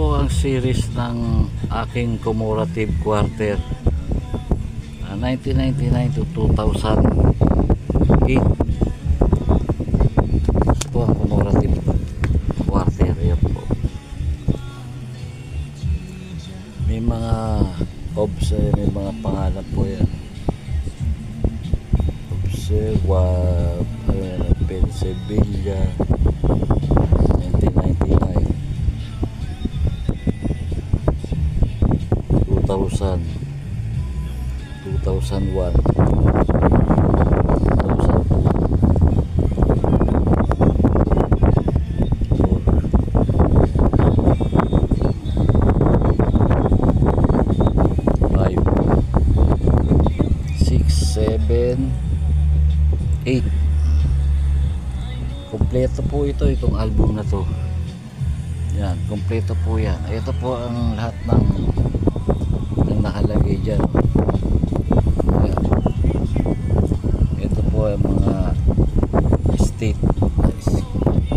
po ang series ng aking commemorative quarter, 1999 to 2008. Ito po ang commemorative quarter. Yan po. May mga obs, may mga pangalan po yan. Observa, Pennsylvania, 1999, 2000, 2001, 8. Kompleto po itong album na to. Yan, kompleto po yan. Ito po ang lahat ng nakalagay dyan. Yan. Ito po ang mga state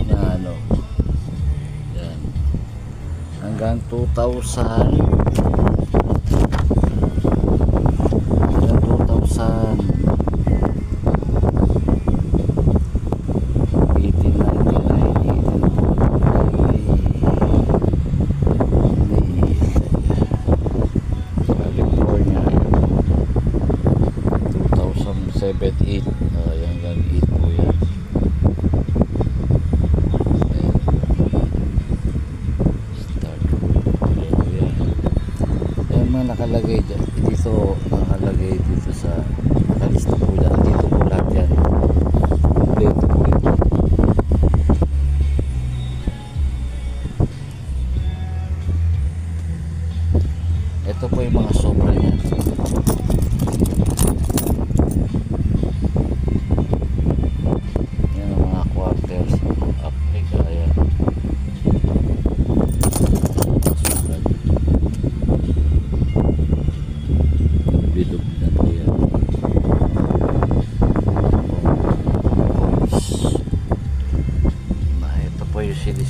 na ano. Yan. Hanggang 2000. Hanggang 2000. Hanggang 8 po yan. Start po yan. Yan mga nakalagay dito, nakalagay dito sa nakalista po yan. Dito po lahat yan. Dito po yan. Ito po yung mga sobra niya.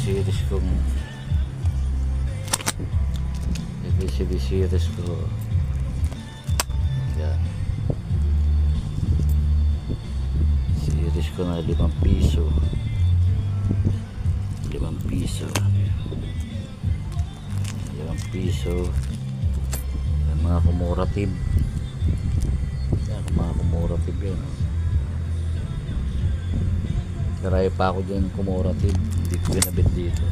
Series kong series ko yan, series ko na 5 piso yan, mga commemorative yan, yan. Karaya pa ako dyan commemorative, hindi ko ginabit dito.